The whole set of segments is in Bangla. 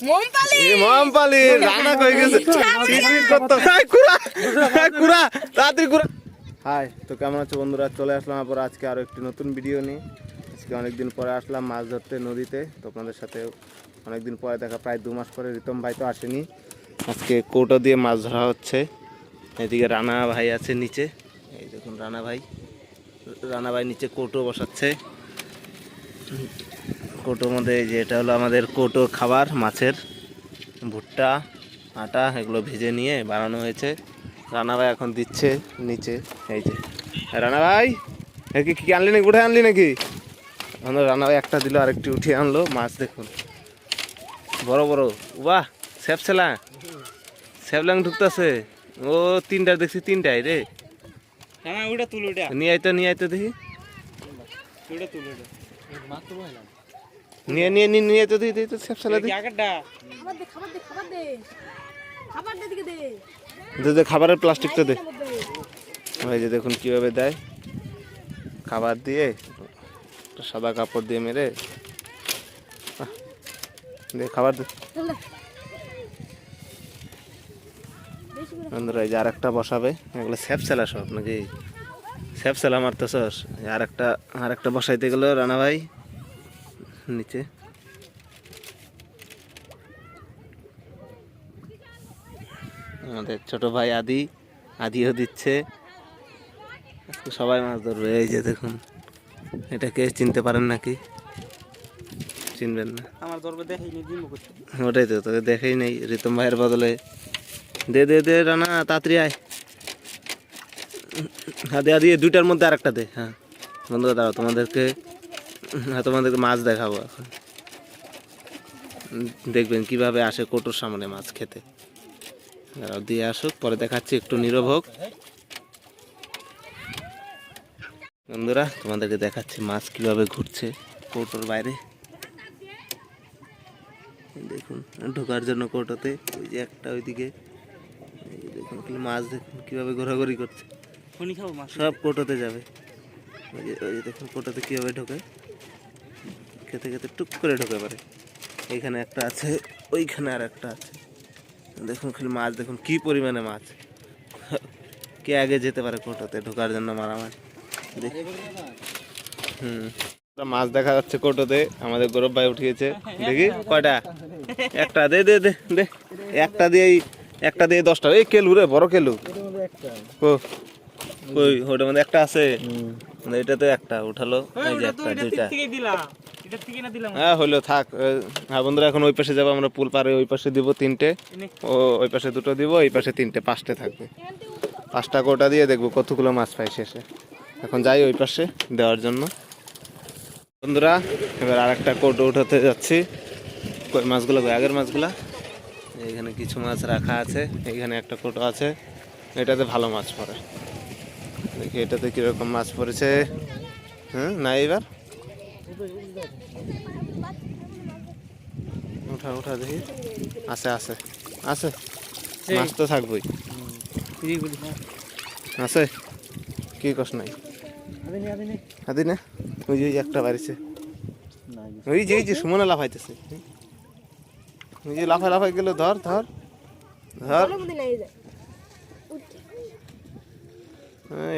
মমপালি রানা কই গেছে চিকমিক করতে হাই কুড়া তাড়াতাড়ি কুড়া। হাই, তো কেমন আছো বন্ধুরা? চলে আসলাম আবার আজকে আরো একটি নতুন ভিডিও নিয়ে। আজকে অনেকদিন পরে আসলাম মাছ ধরতে নদীতে। তো আপনাদের সাথে অনেকদিন পরে দেখা, প্রায় 2 মাস পরে। রিতম ভাই তো আসেনি। আজকে কৌটো দিয়ে মাছ ধরা হচ্ছে। এদিকে রানা ভাই আছে নিচে, এই দেখুন রানা ভাই নিচে কৌটো বসাচ্ছে। কৌটোর মধ্যে যে এটা হলো আমাদের কৌটো খাবার, মাছের ভুট্টা আটা এগুলো ভেজে নিয়ে বানানো হয়েছে। রানা ভাই এখন দিচ্ছে নিচে। এই যে রানা ভাই, কি আনলি নাকি, উঠে আনলি নাকি? রানা ভাই একটা দিল, আরেকটি উঠিয়ে আনলো। মাছ দেখুন বড় বড়, বাহ স্যাবলাং ঢুকতেছে। ও তিনটা দেখছি, তিনটাই রে। নিয়ে আইতো দেখি, নিয়ে তো দিই তো স্যাপসালা দিই। দে খাবারের প্লাস্টিকটা দে। ওই যে দেখুন কিভাবে দেয়, খাবার দিয়ে সাদা কাপড় দিয়ে মেরে দে, খাবার দে। বন্ধুরা এই যে আরেকটা বসাবে, এগুলো স্যাপসালা সব নাকি স্যাপসালা মারতেছস। আরেকটা বসাইতে গেল রানা ভাই নিচে। আমাদের ছোট ভাই আদিও দিচ্ছে। সবাই মাছ ধরবে। এই যে দেখুন, এটাকে চিনতে পারেন নাকি? চিনবেন না? ওটাই তো, তোকে দেখেই নেই। রিতম ভাইয়ের বদলে দে রানা, তাড়াতাড়ি আয়। আদি দুইটার মধ্যে আরেকটা দে। হ্যাঁ বন্ধুরা দাঁড়াও, তোমাদেরকে মাছ দেখাবো এখন। দেখবেন কিভাবে আসে কৌটোর সামনে মাছ খেতে। দাঁড়াও, দিয়ে আসুক, পরে দেখাচ্ছি। একটু নীরব হোক বন্ধুরা, তোমাদেরকে দেখাচ্ছি মাছ কিভাবে ঘুরছে কৌটোর বাইরে। দেখুন ঢোকার জন্য কৌটোতে, ওই যে একটা ওইদিকে। দেখুন মাছ, দেখুন কিভাবে ঘোরাঘুরি করছে। সব কৌটোতে যাবে। ওই যে দেখুন কৌটোতে কিভাবে ঢোকে, খেতে খেতে টুক করে ঢোকে পারে। এইখানে একটা আছে, ওইখানে আর একটা আছে। দেখুন খালি মাছ, দেখুন কি পরিমাণে মাছ। কে আগে যেতে পারে কৌটোতে ঢোকার জন্য মারামারি। মাছ দেখা যাচ্ছে কৌটোতে। আমাদের গৌরব ভাই উঠিয়েছে। দেখি কয়টা, একটা দে দে দে দে একটা দিয়ে 10টা। এই কেলু রে, বড় কেলু। কই ওটার মধ্যে একটা আছে, এটাতে একটা উঠালো। এই যে একটা, দুইটা। হ্যাঁ হইলো, থাক। হ্যাঁ বন্ধুরা, এখন ওই পাশে যাবো আমরা, পুল পারে ওই পাশে দিব 3টে, ও ওই পাশে 2টো দিব, এই পাশে 3টে, 5টে থাকবে। 5টা কৌটা দিয়ে দেখবো কতগুলো মাছ পাই শেষে। এখন যাই ওই পাশে দেওয়ার জন্য। বন্ধুরা এবার আরেকটা কৌটো উঠাতে যাচ্ছি। কই মাছগুলো, আগের মাছগুলা এইখানে কিছু মাছ রাখা আছে। এইখানে একটা কৌটো আছে, এটাতে ভালো মাছ পড়ে। দেখি এটাতে কিরকম মাছ পড়েছে। না এবার উঠা দেখি। আছে মাছ তো থাকবই। আছে কি কষ্ট নাই। আদি না, ওই যে একটা বাড়িছে, ওই যে সুমনে লাফাইতেছে। ওই যে লাফাই গেল। ধর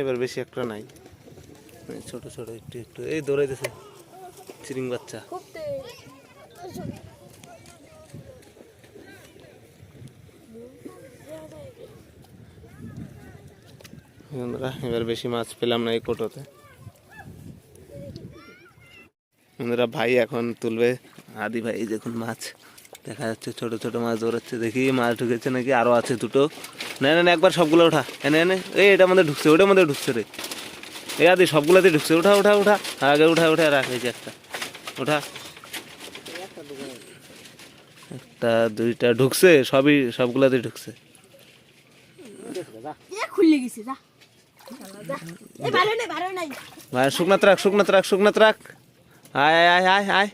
এবার বেশি একটা নাই, ছোট একটু এই দৌড়াইতেছে চিরিং বাচ্চা। এবার বেশি মাছ পেলাম না এই কৌটোতে। বন্ধুরা ভাই এখন তুলবে। আদি ভাই দেখুন মাছ দেখা যাচ্ছে, ছোট মাছ দৌড়াচ্ছে। দেখি মাছ ঢুকেছে নাকি, আরো আছে 2টো। না একবার সবগুলো ওঠা। এনে এই এটার মধ্যে ঢুকছে, ওটার মধ্যে ঢুকছে রে। এই আদি সবগুলোতে ঢুকছে। ওঠা আগে উঠা রাখ। এই যে একটা ওঠা, একটা 2টা ঢুকছে, সবগুলাতে ঢুকছে। ভাই শুকনাত রাখ। আয়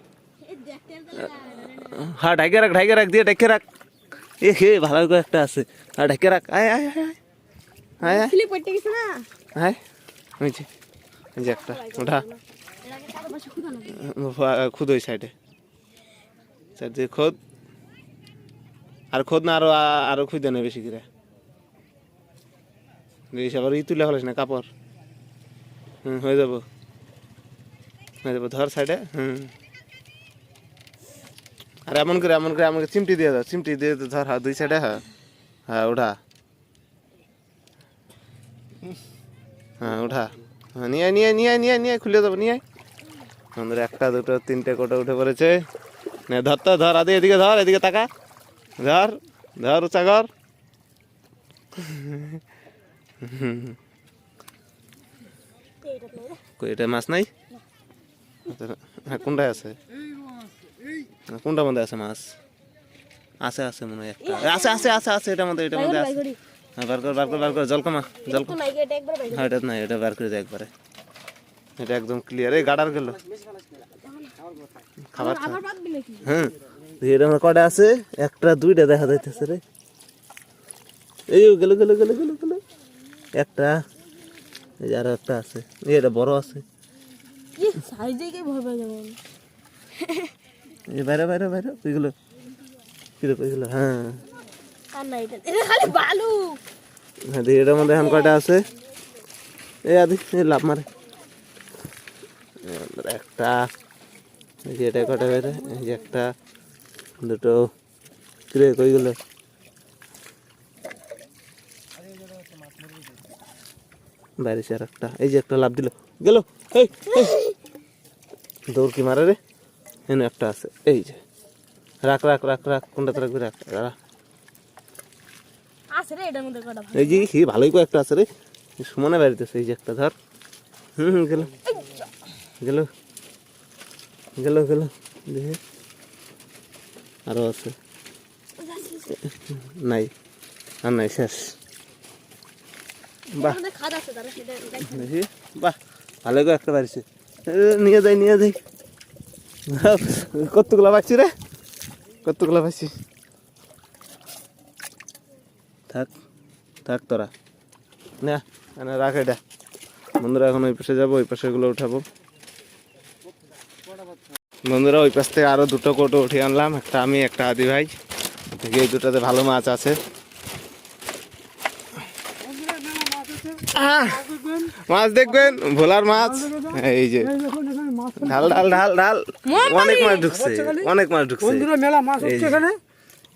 হ্যাঁ, ঢাকে রাখ দিয়ে ঢেকে রাখ। এ হে ভালো করে একটা আছে, আর ঢেকে রাখ। আয় এই যে একটা ওঠা। খুদ ওই সাইডে খোদ। আর খোদ না আরো আরো খুঁজে নেই বেশি করে দেখিস আবার তুলে ফেলিস না কাপড় হয়ে যাবো ধর সাইডে আর এমন করে আমাকে চিমটি দিয়ে দাও চিমটি দিয়ে ধর হ্যাঁ দুই সাইডে হ্যাঁ হ্যাঁ ওঠা হ্যাঁ ওঠা হ্যাঁ নিয়ে নিয়ে নিয়ে নিয়ে নিয়ে খুলে দেবো নিয়ে আমাদের একটা দুটো তিনটে কোটা উঠে পড়েছে ধর তো ধর আদি এদিকে ধর এদিকে তাকা ধর ধর উঁচা কর এটা মাছ নাই হ্যাঁ কোনটায় আছে কোনটার মধ্যে আছে মাছ আছে আছে মনে হয় একটা আছে আছে আছে আছে এটার মধ্যে আছে বার কর বার কর বার কর জল কমা হ্যাঁ এটা নাই এটা বার করে দে একবারে এটা একদম ক্লিয়ার এই গাডার গেল খাবার হ্যাঁ এটা আমার কটা আছে একটা দুইটা দেখা যাইতেছে রে এই গেল গেল গেল গেল গেল একটা এই আরো একটা আছে এটা বড় আছে বাইরে বাইরে বাইরে ওইগুলো কিরে ওইগুলো হ্যাঁ হ্যাঁ এটার মধ্যে এখন কয়টা আছে এই আদি লাভ মারে একটা এই যে এটা কটা বাইরে এই যে একটা দুটো কিরে কইগুলো বাইরে সে আর একটা এই যে একটা লাভ দিল গেল দৌড় কি মারে রে এনে একটা আছে এই যে রাখ রাখ রাখ রাখ কোনটা রাখবি রাখ এই যে কি ভালোই কয়েকটা আছে রে সুমনে বাড়িতেছে এই যে একটা ধর গেল গেল গেল গেল দেখে আরো আছে নাই আর নাই শেষ বাহ দেখি বাহ ভালো করে একটা বাড়িছে নিয়ে যাই নিয়ে যাই কতগুলো পাচ্ছি রে কতগুলো পাচ্ছি থাক থাক তোরা না রাখ এটা বন্ধুরা এখন ওই পাশে যাবো ওই পাশেগুলো উঠাবো বন্ধুরা ওই পাশ থেকে আরো দুটো কোটো উঠিয়ে আনলাম একটা আমি একটা আদি ভাই এই দুটাতে ভালো মাছ আছে মাছ দেখবেন ভোলার মাছ এই যে ঢাল ঢাল ঢাল ঢাল অনেক মাছ ঢুকছে অনেক মাছ ঢুকছে বন্ধুরা মেলা মাছ হচ্ছে এখানে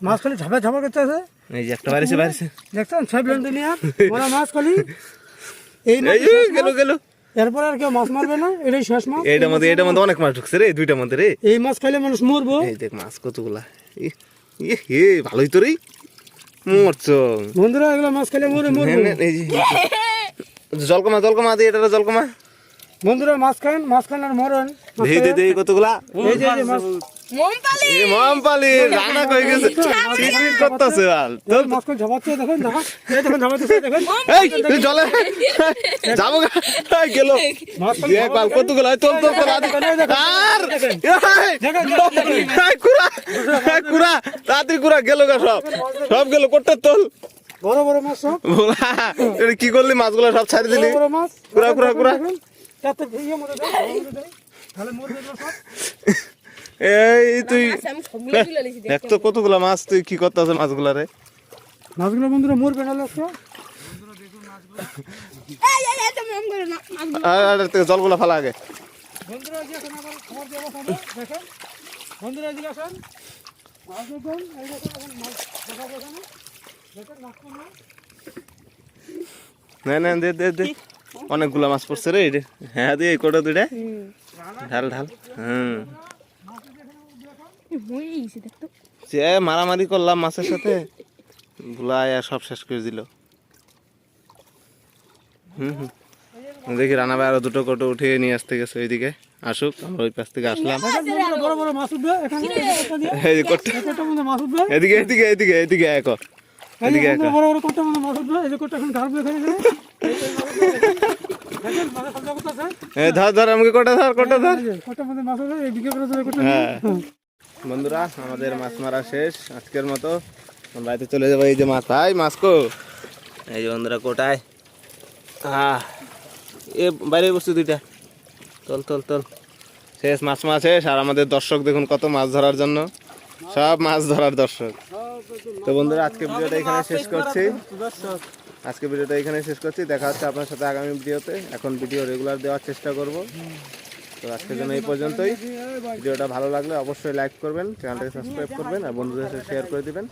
মাছ খালি ঝাপা ঝাপা করতেছে এই যে একটা বাড়িছে বাড়িছে দেখছেন সব লেন্ডিনিয়া বড় মাছ খালি এই গেল গেল এরপর আর কেউ মাছ মারবে না এটাই শেষ মাছ এটার মধ্যে অনেক মাছ ঢুকছে রে দুইটার মধ্যে রে এই মাছ খাইলে মানুষ মরবো এই দেখ মাছ কতগুলা হে ভালোই তো রে মরছ বন্ধুরা এগুলো মাছ খাইলে মরে মরবো এই যে জলকমা জলকমা দিয়ে এটা জলকমা বন্ধুরা মাছ খান আর মরন দে কতগুলা এই যে মাছ মমপালি রান্না কই গেছে চিটমিট করতেছে আল তোর মাছ কোন ঝাপাচ্ছে দেখেন দেখো এই দেখেন ঝাপাচ্ছে দেখেন এই তুই চলে যাবো এই গেল দেখ বাল কতগুলা তোল তোল তোল আদি আর এই কুরা তাড়াতাড়ি কুরা গেল গা সব গেল কোটটা তোল বড় বড় মাছ সব বলা এটা কি করলি মাছগুলো সব ছাড়ি দিলি বড় মাছ কুরা কুরা কুরা তাতে ভিডিও মতো দাও তাহলে মরবে সব এই তুই দেখ তো কতগুলা মাছ তুই কি করতেছ মাছগুলা রে মাছগুলো বন্ধুরা মরবে না লোক জলগুলা ফালা আগে বন্ধুরা যে এখন আবার খবর দেব দেখেন বন্ধুরা এদিকে আসেন মাছ দেখুন এই দেখুন এখন মাছ দেখা যাবে না দেখেন মাছ না না দে দে দে অনেকগুলা মাছ পড়ছে রে হ্যাঁ দিয়ে কোটা দুইটা ঢাল ঢাল সে মারামারি করলাম মাছের সাথে ভুলাইয়া সব শেষ করে দিল দেখি রানা ভাই আরো দুটো কোটো উঠিয়ে নিয়ে আসতে গেছে ওইদিকে আসুক আমরা ওই পাশ থেকে আসলাম বড় বড় মাছ উঠবে এখানে এদিকে এদিকে এদিকে এদিকে এক এদিকে এক বড় বড় কোটা মানে মাছ উঠবে এই যে কোটা এখন ঢালবে এখানে ধর ধর আমাকে কোটা ধর কোটা ধর কোটা মানে মাছ উঠবে এদিকে করে ধরে কোটা বন্ধুরা আমাদের মাছ মারা শেষ আজকের মতো বাড়িতে চলে যাবো এই যে মাছ ভাই মাছ কো এই যে বন্ধুরা কোটায় এ বাইরে বসছে দুইটা তোল তোল তোল শেষ মাছ মাছ শেষ আর আমাদের দর্শক দেখুন কত মাছ ধরার জন্য সব মাছ ধরার দর্শক তো বন্ধুরা আজকে ভিডিওটা এখানে শেষ করছি। আজকে ভিডিওটা এখানে শেষ করছি। দেখা হচ্ছে আপনার সাথে আগামী ভিডিওতে। এখন ভিডিও রেগুলার দেওয়ার চেষ্টা করব। তো আজকের জন্য এই পর্যন্তই। ভিডিওটা ভালো লাগলে অবশ্যই লাইক করবেন, চ্যানেলটাকে সাবস্ক্রাইব করবেন আর বন্ধুদের সাথে শেয়ার করে দিবেন।